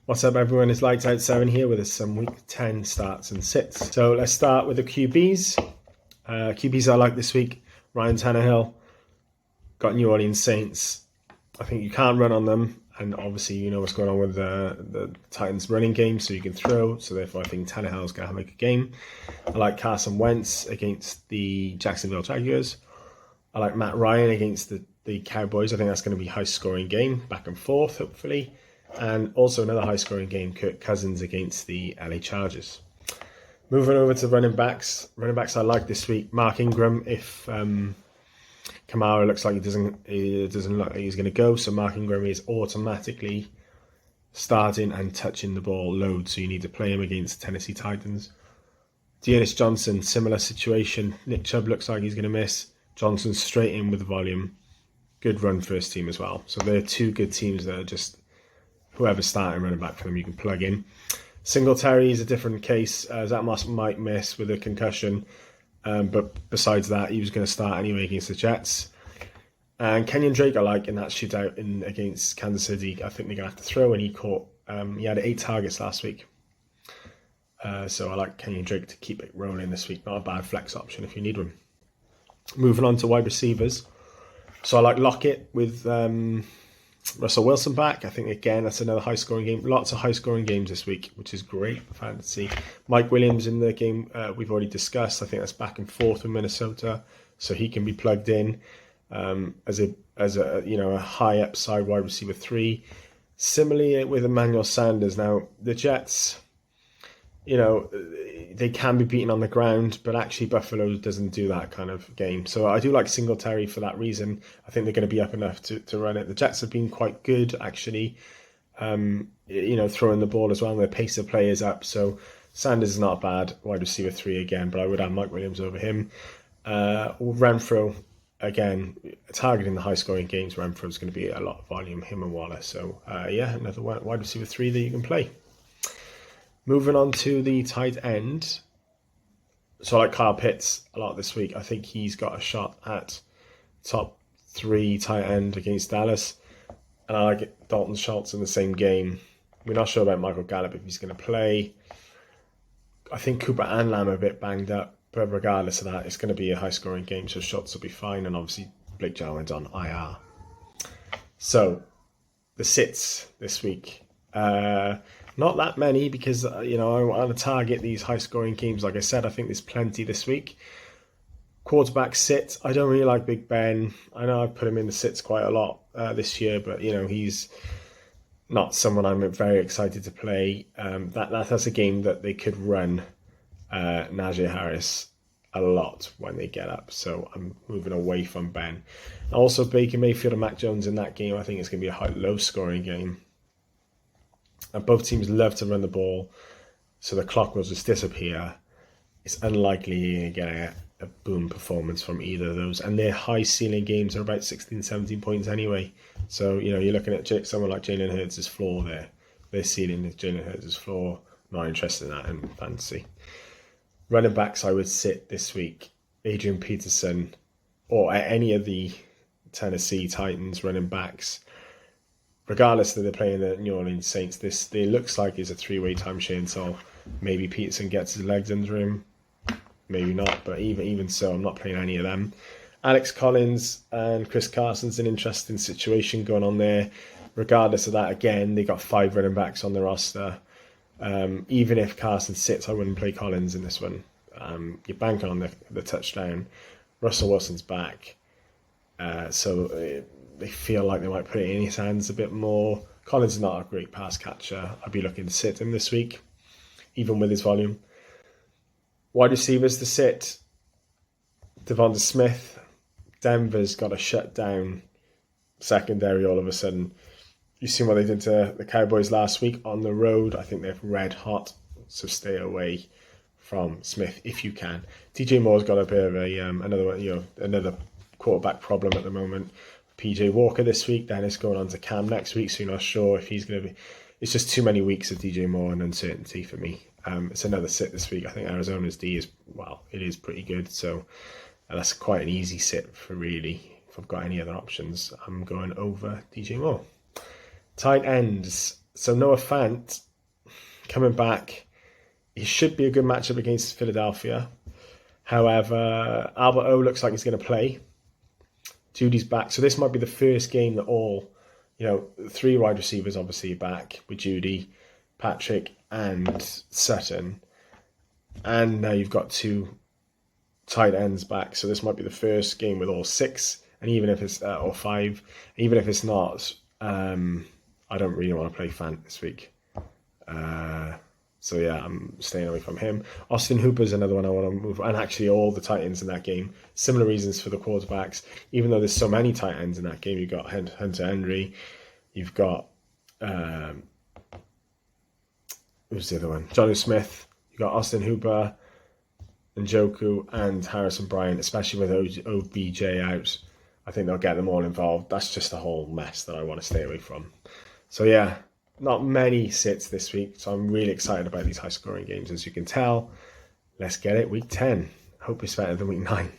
What's up, everyone? It's Lights Out 7 here with some week 10 starts and sits. So let's start with the QBs. QBs I like this week. Ryan Tannehill, got New Orleans Saints. I think you can't run on them, and obviously you know what's going on with the Titans running game, so you can throw. So therefore I think Tannehill's going to make a game. I like Carson Wentz against the Jacksonville Jaguars. I like Matt Ryan against the Cowboys. I think that's going to be a high-scoring game, back and forth, hopefully. And also another high-scoring game, Kirk Cousins against the LA Chargers. Moving over to running backs. Running backs I like this week. Mark Ingram, if Kamara looks like he doesn't look like he's going to go, so Mark Ingram is automatically starting and touching the ball loads, so you need to play him against Tennessee Titans. Dearness Johnson, similar situation. Nick Chubb looks like he's going to miss. Johnson straight in with volume. Good run first team as well. So they're two good teams that are just whoever's starting running back for them, you can plug in. Singletary is a different case. Zach Moss might miss with a concussion. But besides that, he was going to start anyway against the Jets. And Kenyon Drake I like in that shootout against Kansas City. I think they're going to have to throw, and he had 8 targets last week. So I like Kenyon Drake to keep it rolling this week. Not a bad flex option if you need one. Moving on to wide receivers. So I like Lockett with Russell Wilson back. I think, again, that's another high-scoring game. Lots of high-scoring games this week, which is great for fantasy. Mike Williams in the game we've already discussed. I think that's back and forth with Minnesota, so he can be plugged in as a high upside wide receiver 3. Similarly with Emmanuel Sanders. Now, the Jets, they can be beaten on the ground, but actually Buffalo doesn't do that kind of game. So I do like Singletary for that reason. I think they're going to be up enough to run it. The Jets have been quite good, actually, throwing the ball as well. And their pace of play is up. So Sanders is not bad, wide receiver 3 again, but I would have Mike Williams over him. Renfro, again, targeting the high-scoring games. Renfro's going to be a lot of volume, him and Waller. So, another wide receiver 3 that you can play. Moving on to the tight end. So I like Kyle Pitts a lot this week. I think he's got a shot at top 3 tight end against Dallas. And I like Dalton Schultz in the same game. We're not sure about Michael Gallup if he's going to play. I think Cooper and Lamb are a bit banged up. But regardless of that, it's going to be a high-scoring game, so Schultz will be fine. And obviously, Blake Jarwin's on IR. So, the sits this week. Not that many because, I want to target these high-scoring games. Like I said, I think there's plenty this week. Quarterback sit. I don't really like Big Ben. I know I've put him in the sits quite a lot this year, but, he's not someone I'm very excited to play. That's a game that they could run Najee Harris a lot when they get up. So I'm moving away from Ben. Also, Baker Mayfield and Mac Jones in that game. I think it's going to be a low-scoring game. And both teams love to run the ball, so the clock will just disappear. It's unlikely you're going to get a boom performance from either of those. And their high ceiling games are about 16, 17 points anyway. So, you're looking at someone like Jalen Hurts' floor there. Their ceiling is Jalen Hurts' floor. Not interested in that in fantasy. Running backs I would sit this week. Adrian Peterson or any of the Tennessee Titans running backs. Regardless that they're playing the New Orleans Saints, this looks like it's a 3-way timeshare until maybe Peterson gets his legs under him. Maybe not, but even so, I'm not playing any of them. Alex Collins and Chris Carson's an interesting situation going on there. Regardless of that, again, they got 5 running backs on the roster. Even if Carson sits, I wouldn't play Collins in this one. You're banking on the touchdown. Russell Wilson's back. So they feel like they might put it in his hands a bit more. Collins is not a great pass catcher. I'd be looking to sit him this week, even with his volume. Wide receivers to sit. Devonta Smith. Denver's got a shutdown secondary all of a sudden. You've seen what they did to the Cowboys last week on the road. I think they're red hot, so stay away from Smith if you can. DJ Moore's got a bit of another quarterback problem at the moment. PJ Walker this week, then it's going on to Cam next week, so you're not sure if he's going to be. It's just too many weeks of DJ Moore and uncertainty for me. It's another sit this week. I think Arizona's D is pretty good, so that's quite an easy sit for really. If I've got any other options, I'm going over DJ Moore. Tight ends. So Noah Fant coming back, he should be a good matchup against Philadelphia. However, Albert O looks like he's going to play. Judy's back, so this might be the first game that all, 3 wide receivers obviously back with Judy, Patrick, and Sutton, and now you've got 2 tight ends back. So this might be the first game with all 6, and even if it's or 5, even if it's not, I don't really want to play Fant this week. So yeah, I'm staying away from him. Austin Hooper's another one I want to move, and actually all the tight ends in that game. Similar reasons for the quarterbacks. Even though there's so many tight ends in that game, you've got Hunter Henry, you've got who's the other one? Jonnu Smith. You've got Austin Hooper, Njoku, and Harrison Bryant. Especially with OBJ out, I think they'll get them all involved. That's just a whole mess that I want to stay away from. So yeah. Not many sits this week, so I'm really excited about these high-scoring games, as you can tell. Let's get it, week 10. Hope it's better than week 9.